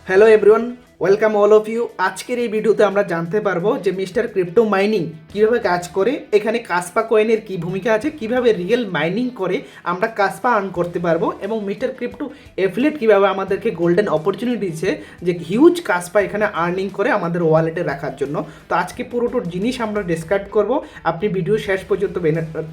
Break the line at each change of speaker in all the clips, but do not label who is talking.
Hello everyone, welcome all of you. আজকের এই ভিডিওতে আমরা জানতে পারবো যে মিস্টার ক্রিপ্টো মাইনিং কীভাবে কাজ করে, এখানে কাসপা কয়েনের কী ভূমিকা আছে, কিভাবে রিয়েল মাইনিং করে আমরা কাসপা আর্ন করতে পারবো, এবং মিস্টার ক্রিপ্টো এফিলিয়েট কীভাবে আমাদেরকে গোল্ডেন অপরচুনিটি দিচ্ছে যে হিউজ কাসপা এখানে আর্নিং করে আমাদের ওয়ালেটে রাখার জন্য। তো আজকে পুরোটোর জিনিস আমরা ডিসকাস করব। আপনি ভিডিও শেষ পর্যন্ত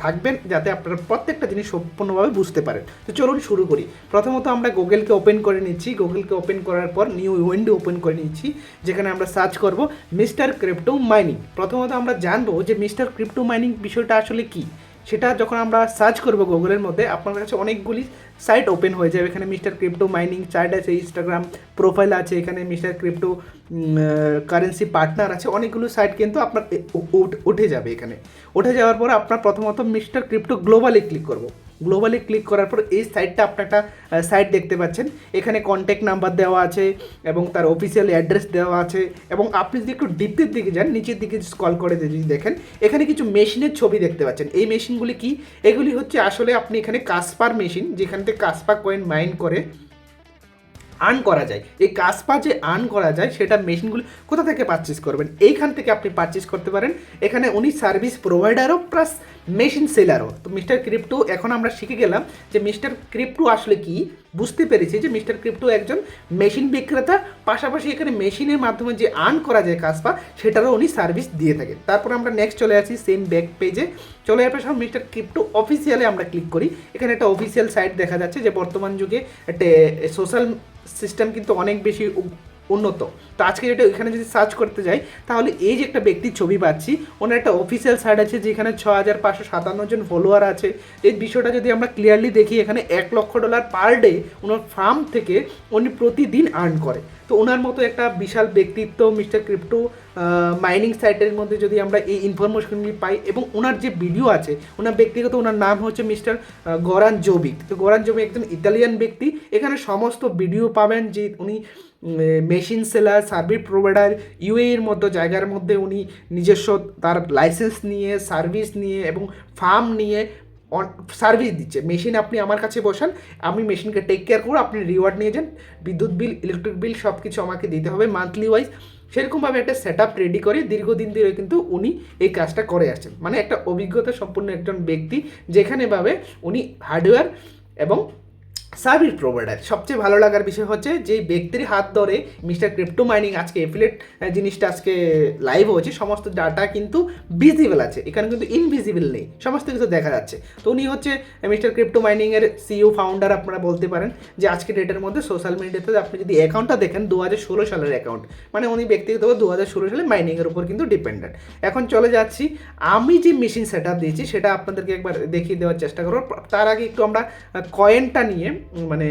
থাকবেন যাতে আপনারা প্রত্যেকটা জিনিস সম্পূর্ণভাবে বুঝতে পারেন। তো চলুন শুরু করি। প্রথমত আমরা গুগলকে ওপেন করে নিচ্ছি। গুগলকে ওপেন করার পর নিউ উইন্ডো ওপেন করে নিচ্ছি, যেখানে আমরা সার্চ করব মিস্টার ক্রিপ্টো মাইনিং। প্রথমত আমরা জানবো যে মিস্টার ক্রিপ্টো মাইনিং বিষয়টা আসলে কি। সেটা যখন আমরা সার্চ করব গুগলের মধ্যে, আপনার কাছে অনেকগুলি সাইট ওপেন হয়ে যাবে। এখানে মিস্টার ক্রিপ্টো মাইনিং চার্ট আছে, ইনস্টাগ্রাম প্রোফাইল আছে, এখানে মিস্টার ক্রিপ্টো কারেন্সি পার্টনার আছে, অনেকগুলো সাইট কিন্তু আপনার উঠে যাবে। এখানে উঠে যাওয়ার পর আপনার প্রথমত মিস্টার ক্রিপ্টো গ্লোবালে ক্লিক করব। গ্লোবালি ক্লিক করার পর এই সাইটটা আপনার একটা সাইট দেখতে পাচ্ছেন। এখানে কন্ট্যাক্ট নাম্বার দেওয়া আছে এবং তার অফিসিয়াল অ্যাড্রেস দেওয়া আছে। এবং আপনি যদি একটু ডিপের দিকে যান, নিচের দিকে স্ক্রল করে যদি দেখেন, এখানে কিছু মেশিনের ছবি দেখতে পাচ্ছেন। এই মেশিনগুলি কি? এগুলি হচ্ছে আসলে আপনি এখানে কাসপার মেশিন, যেখান থেকে কাসপা কয়েন মাইন করে আর্ন করা যায়। এই কাসপা যে আর্ন করা যায় সেটা মেশিনগুলি কোথা থেকে পারচেস করবেন? এইখান থেকে আপনি পারচেস করতে পারেন। এখানে উনি সার্ভিস প্রোভাইডারও প্লাস মেশিন সেলারও। তো মিস্টার ক্রিপ্টো এখন আমরা শিখে গেলাম যে মিস্টার ক্রিপ্টো আসলে কি, বুঝতে পেরেছি যে মিস্টার ক্রিপ্টো একজন মেশিন বিক্রেতা, পাশাপাশি এখানে মেশিনের মাধ্যমে যে আর্ন করা যায় কাসপা, সেটারও উনি সার্ভিস দিয়ে থাকেন। তারপর আমরা নেক্সট চলে আসি সেম ব্যাক পেজে। চলে আসার সময় মিস্টার ক্রিপ্টো অফিসিয়ালে আমরা ক্লিক করি। এখানে একটা অফিসিয়াল সাইট দেখা যাচ্ছে যে বর্তমান যুগে একটা সোশ্যাল সিস্টেম কিন্তু অনেক বেশি উন্নত। তো আজকে যেটা এখানে যদি সার্চ করতে যাই, তাহলে এই যে একটা ব্যক্তির ছবি পাচ্ছি, ওনার একটা অফিসিয়াল সাইট আছে যেখানে 6557 জন ফলোয়ার আছে। এই বিষয়টা যদি আমরা ক্লিয়ারলি দেখি, এখানে $1,00,000 পার ডে ওনার ফার্ম থেকে উনি প্রতিদিন আর্ন করে। তো ওনার মতো একটা বিশাল ব্যক্তিত্ব মিস্টার ক্রিপ্টো মাইনিং সাইটের মধ্যে যদি আমরা এই ইনফরমেশনগুলি পাই, এবং ওনার যে ভিডিও আছে, ওনার ব্যক্তিগত ওনার নাম হচ্ছে মিস্টার গরান জোভিক। তো গরান জোভিক একজন ইতালিয়ান ব্যক্তি। এখানে সমস্ত ভিডিও পাবেন যে উনি মেশিন সেলার, সার্ভিস প্রোভাইডার, ইউএর মতো জায়গার মধ্যে উনি নিজস্ব তার লাইসেন্স নিয়ে, সার্ভিস নিয়ে এবং ফার্ম নিয়ে সার্ভিস দিচ্ছে। মেশিন আপনি আমার কাছে বসান, আমি মেশিনকে টেক কেয়ার করবো, আপনি রিওয়ার্ড নিয়ে যান, বিদ্যুৎ বিল, ইলেকট্রিক বিল সব কিছু আমাকে দিতে হবে মান্থলি ওয়াইজ। সেরকমভাবে একটা সেট আপ রেডি করে দীর্ঘদিন ধরে কিন্তু উনি এই কাজটা করে আসছেন। মানে একটা অভিজ্ঞতা সম্পন্ন একজন ব্যক্তি, যেখানেভাবে উনি হার্ডওয়্যার এবং সার্ভিস প্রোভাইডার। সবচেয়ে ভালো লাগার বিষয় হচ্ছে যে ব্যক্তির হাত ধরে মিস্টার ক্রিপ্টো মাইনিং আজকে এফিলিয়েট জিনিসটা আজকে লাইভ হয়েছে। সমস্ত ডাটা কিন্তু ভিজিবল আছে, এখানে কিন্তু ইনভিজিবল নেই, সমস্ত কিছু দেখা যাচ্ছে। তো উনি হচ্ছে মিস্টার ক্রিপ্টো মাইনিংয়ের সিইও ফাউন্ডার আপনারা বলতে পারেন। যে আজকে ডেটের মধ্যে সোশ্যাল মিডিয়াতে আপনি যদি অ্যাকাউন্টটা দেখেন, 2016 সালের অ্যাকাউন্ট, মানে উনি ব্যক্তিগতভাবে 2016 সালে মাইনিংয়ের উপর কিন্তু ডিপেন্ডেন্ট। এখন চলে যাচ্ছি, আমি যে মেশিন সেট আপ দিয়েছি সেটা আপনাদেরকে একবার দেখিয়ে দেওয়ার চেষ্টা করবো। তার আগে একটু আমরা কয়েনটা নিয়ে, মানে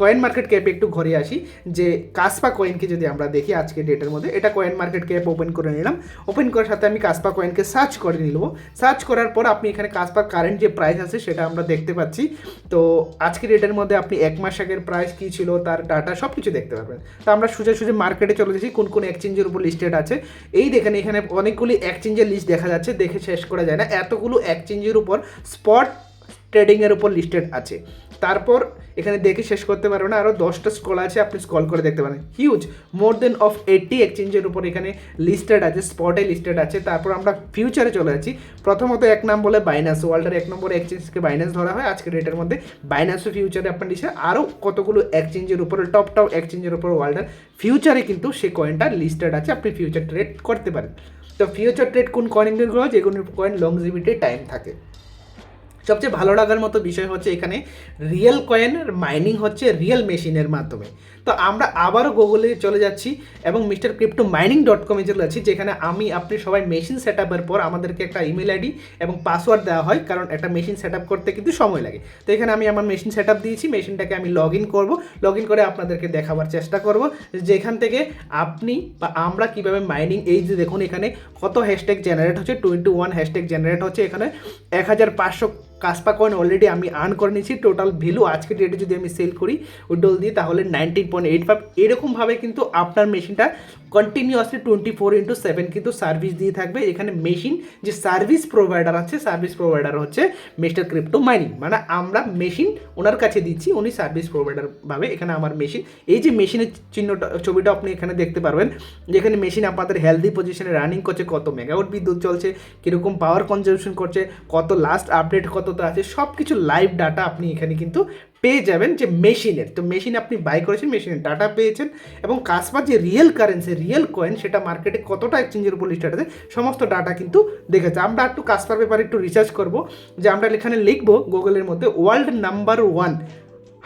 কয়েন মার্কেট ক্যাপে একটু ঘরে আসি। যে কাসপা কয়েনকে যদি আমরা দেখি আজকে ডেটের মধ্যে, এটা কয়েন মার্কেট ক্যাপ ওপেন করে নিলাম। ওপেন করার সাথে আমি কাসপা কয়েনকে সার্চ করে নিব। সার্চ করার পর আপনি এখানে কাসপার কারেন্ট যে প্রাইস আছে সেটা আমরা দেখতে পাচ্ছি। তো আজকে ডেটের মধ্যে আপনি এক মাস আগের প্রাইস কী ছিল, তার ডাটা সব কিছু দেখতে পারবেন। তো আমরা সোজা মার্কেটে চলে যাচ্ছি, কোন কোন এক্সচেঞ্জের উপর লিস্টেড আছে। এই দেখেন এখানে অনেকগুলি এক্সচেঞ্জের লিস্ট দেখা যাচ্ছে, দেখে শেষ করা যায় না, এতগুলো এক্সচেঞ্জের উপর স্পট ট্রেডিংয়ের উপর লিস্টেড আছে। তারপর এখানে দেখে শেষ করতে পারবে না, আরও 10টা স্ক্রল আছে, আপনি স্ক্রল করে দেখতে পারেন। হিউজ মোর দেন অফ 80 এক্সচেঞ্জের উপর এখানে লিস্টেড আছে, স্পটে লিস্টেড আছে। তারপর আমরা ফিউচারে চলে যাচ্ছি। প্রথমত এক নাম বলে বাইন্যান্স, ওয়ার্ল্ডের 1 নম্বর এক্সচেঞ্জকে বাইন্যান্স ধরা হয় আজকের ডেটের মধ্যে। বাইন্যান্সও ফিউচারে আপনার লিস্টে আরও কতগুলো এক্সচেঞ্জের উপরে, টপ এক্সচেঞ্জের উপর ওয়ার্ল্ডের ফিউচারে কিন্তু সেই কয়েনটা লিস্টেড আছে, আপনি ফিউচার ট্রেড করতে পারেন। তো ফিউচার ট্রেড কোন কয়েনগুলো, যেগুলো কয়েন লংজিভিটি টাইম থাকে। সবচেয়ে ভালো লাগার মতো বিষয় হচ্ছে এখানে রিয়েল কয়েনের মাইনিং হচ্ছে রিয়েল মেশিনের মাধ্যমে। তো আমরা আবারও গুগলে চলে যাচ্ছি এবং মিস্টার ক্রিপ্টো মাইনিং .com চলে যাচ্ছি, যেখানে আপনি সবাই মেশিন সেট আপের পর আমাদেরকে একটা ইমেল আইডি এবং পাসওয়ার্ড দেওয়া হয়, কারণ একটা মেশিন সেট আপ করতে কিন্তু সময় লাগে। তো এখানে আমি আমার মেশিন সেট আপ দিয়েছি, মেশিনটাকে আমি লগ ইন করবো। লগ ইন করে আপনাদেরকে দেখাবার চেষ্টা করব যে এখান থেকে আপনি বা আমরা কীভাবে মাইনিং, এই যে দেখুন এখানে কত হ্যাশট্যাগ জেনারেট হচ্ছে, 21 হ্যাশট্যাগ জেনারেট হচ্ছে, এখানে 1500 কাসপা কয়েন অলরেডি আমি আর্ন করে নিয়েছি। টোটাল ভ্যালু আজকে ডেটে যদি আমি সেল করি উইড্রল দিই তাহলে 19.85। এরকমভাবে কিন্তু আপনার মেশিনটা কন্টিনিউয়াসলি 24/7 কিন্তু সার্ভিস দিয়ে থাকবে। এখানে মেশিন যে সার্ভিস প্রোভাইডার আছে, সার্ভিস প্রোভাইডার হচ্ছে মিস্টার ক্রিপ্টো মাইনিং, মানে আমরা মেশিন ওনার কাছে দিচ্ছি, উনি সার্ভিস প্রোভাইডার ভাবে এখানে আমার মেশিন, এই যে মেশিনের চিহ্নটা ছবিটা আপনি এখানে দেখতে পারবেন, যেখানে মেশিন আপনাদের হেলদি পজিশনে রানিং করছে, কত মেগাওয়াট বিদ্যুৎ চলছে, কীরকম পাওয়ার কনজাম্পশন করছে, কত লাস্ট আপডেট কতটা আছে, সব কিছু লাইভ ডাটা আপনি এখানে কিন্তু পেয়ে যাবেন যে মেশিনের। তো মেশিন আপনি বাই করেছেন, মেশিনের ডাটা পেয়েছেন, এবং কাসপা যে রিয়েল কারেন্সি, রিয়েল কয়েন, সেটা মার্কেটে কতটা এক্সচেঞ্জের উপর লিস্টেড আছে সমস্ত ডাটা কিন্তু দেখেছে। আমরা একটু কাসপার ব্যাপারে একটু রিসার্চ করব, যে আমরা এখানে লিখবো গুগলের মধ্যে world number 1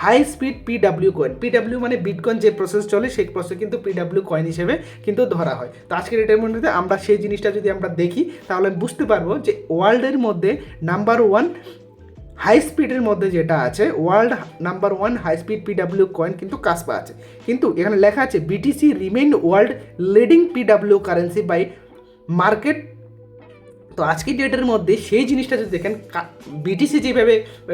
high speed PW coin. PW মানে বিটকয়েন যে প্রসেস চলে সেই প্রসেস কিন্তু পিডাব্লিউ কয়েন হিসেবে কিন্তু ধরা হয়। তো আজকের এটার মধ্যে আমরা সেই জিনিসটা যদি আমরা দেখি তাহলে বুঝতে পারবো যে ওয়ার্ল্ডের মধ্যে নাম্বার 1 হাই স্পিডের মধ্যে যেটা আছে, world number 1 high speed PW coin কিন্তু কাসপা আছে। কিন্তু এখানে লেখা আছে BTC remain world leading PW currency by market. তো আজকের ডেটের মধ্যে সেই জিনিসটা যদি দেখেন, বিটিসি যেভাবে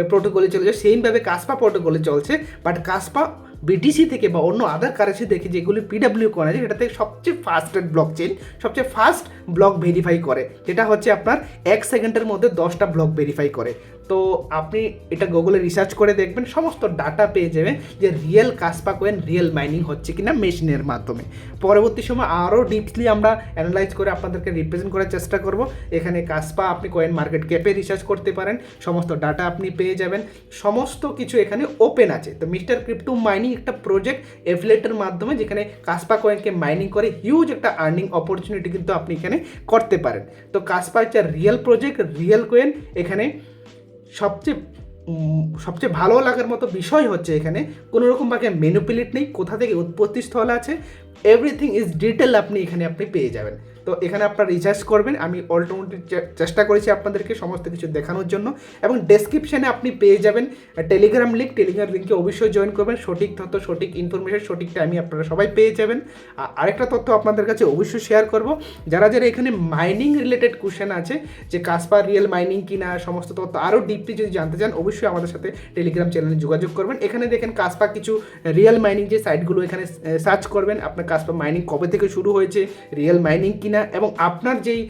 প্রোটোকলে চলেছে সেইভাবে কাসপা প্রোটোকলে চলছে, বাট কাসপা বিটিসি থেকে বা অন্য আদার কারেন্সি দেখে যেগুলি পিডাব্লিউ কয়েন আছে সেটাতে সবচেয়ে ফাস্টেস্ট ব্লক চেইন, সবচেয়ে ফাস্ট ব্লক ভেরিফাই করে, যেটা হচ্ছে আপনার 1 সেকেন্ডের মধ্যে 10টা ব্লক ভেরিফাই করে। তো আপনি এটা গুগলে রিসার্চ করে দেখবেন, সমস্ত ডাটা পেয়ে যাবেন যে রিয়েল কাসপা কয়েন রিয়েল মাইনিং হচ্ছে কিনা মেশিনের মাধ্যমে। পরবর্তী সময় আরও ডিপলি আমরা অ্যানালাইজ করে আপনাদেরকে রিপ্রেজেন্ট করার চেষ্টা করব। এখানে কাসপা আপনি কয়েন মার্কেট ক্যাপে রিসার্চ করতে পারেন, সমস্ত ডাটা আপনি পেয়ে যাবেন, সমস্ত কিছু এখানে ওপেন আছে। তো মিস্টার ক্রিপ্টো মাইনিং একটা প্রজেক্ট এফিলিয়েটের মাধ্যমে, যেখানে কাসপা কয়েনকে মাইনিং করে হিউজ একটা আর্নিং অপরচুনিটি কিন্তু আপনি এখানে করতে পারেন। তো কাসপা হচ্ছে রিয়েল প্রজেক্ট, রিয়েল কয়েন। এখানে সবচেয়ে ভালো লাগার মতো বিষয় হচ্ছে এখানে কোনো রকমভাবে ম্যানিপুলেট নেই, কোথা থেকে উৎপত্তি স্থল আছে, এভরিথিং ইজ ডিটেল আপনি এখানে পেয়ে যাবেন। তো এখানে আপনারা রিসার্চ করবেন, আমি অল্টারনেটিভ চেষ্টা করেছি আপনাদেরকে সমস্ত কিছু দেখানোর জন্য। এবং ডেসক্রিপশানে আপনি পেয়ে যাবেন টেলিগ্রাম লিঙ্ক, টেলিগ্রাম লিঙ্কে অবশ্যই জয়েন করবেন, সঠিক তথ্য, সঠিক ইনফরমেশন, সঠিক টাইমে আপনারা সবাই পেয়ে যাবেন। আরেকটা তথ্য আপনাদের কাছে অবশ্যই শেয়ার করব, যারা এখানে মাইনিং রিলেটেড কোশ্চেন আছে, যে কাসপা রিয়েল মাইনিং কিনা, সমস্ত তথ্য আরও ডিপলি যদি জানতে চান অবশ্যই আমাদের সাথে টেলিগ্রাম চ্যানেলে যোগাযোগ করবেন। এখানে দেখেন কাসপা কিছু রিয়েল মাইনিং যে সাইটগুলো, এখানে সার্চ করবেন আপনার কাসপা মাইনিং কবে থেকে শুরু হয়েছে, রিয়েল মাইনিং কিনা, এবং আপনার যেই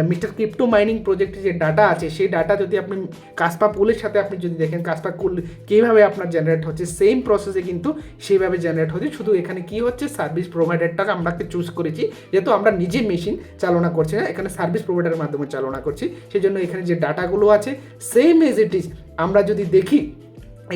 মিস্টার ক্রিপ্টো মাইনিং প্রজেক্টের যে ডাটা আছে সেই ডাটা যদি আপনি কাসপা পুলের সাথে আপনি যদি দেখেন কাসপা পুল কীভাবে আপনার জেনারেট হচ্ছে, সেম প্রসেসে কিন্তু সেইভাবে জেনারেট হচ্ছে। শুধু এখানে কি হচ্ছে, সার্ভিস প্রোভাইডারটাকে আমরাকে চুজ করেছি, যেহেতু আমরা নিজে মেশিন চালনা করছি না, এখানে সার্ভিস প্রোভাইডারের মাধ্যমে চালনা করছি, সেই জন্য এখানে যে ডাটাগুলো আছে সেম এজ ইট ইজ। আমরা যদি দেখি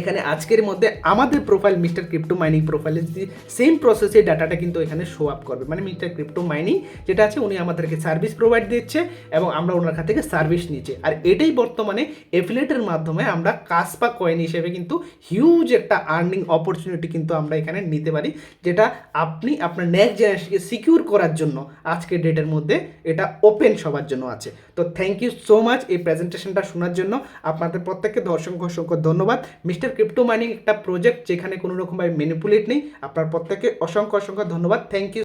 এখানে আজকের মধ্যে আমাদের প্রোফাইল মিস্টার ক্রিপ্টো মাইনিং প্রোফাইলে যদি সেম প্রসেসে ডাটাটা কিন্তু এখানে শো আপ করবে, মানে মিস্টার ক্রিপ্টো মাইনিং যেটা আছে উনি আমাদেরকে সার্ভিস প্রোভাইড দিচ্ছে এবং আমরা ওনার কাছ থেকে সার্ভিস নিচ্ছি। আর এটাই বর্তমানে এফিলিয়েটের মাধ্যমে আমরা কাসপা কয়েন হিসেবে কিন্তু হিউজ একটা আর্নিং অপরচুনিটি কিন্তু আমরা এখানে নিতে পারি, যেটা আপনি আপনার নেক্সট জেনারেশনকে সিকিউর করার জন্য আজকের ডেটের মধ্যে এটা ওপেন সবার জন্য আছে। তো থ্যাংক ইউ সো মাচ এই প্রেজেন্টেশনটা শোনার জন্য, আপনাদের প্রত্যেককে অসংখ্য ধন্যবাদ। মিস্টার ক্রিপ্টো মাইনিং একটা প্রজেক্ট যেখানে কোনো রকমভাবে ম্যানিপুলেট নেই, আপনার প্রত্যেককে অসংখ্য ধন্যবাদ। Thank you.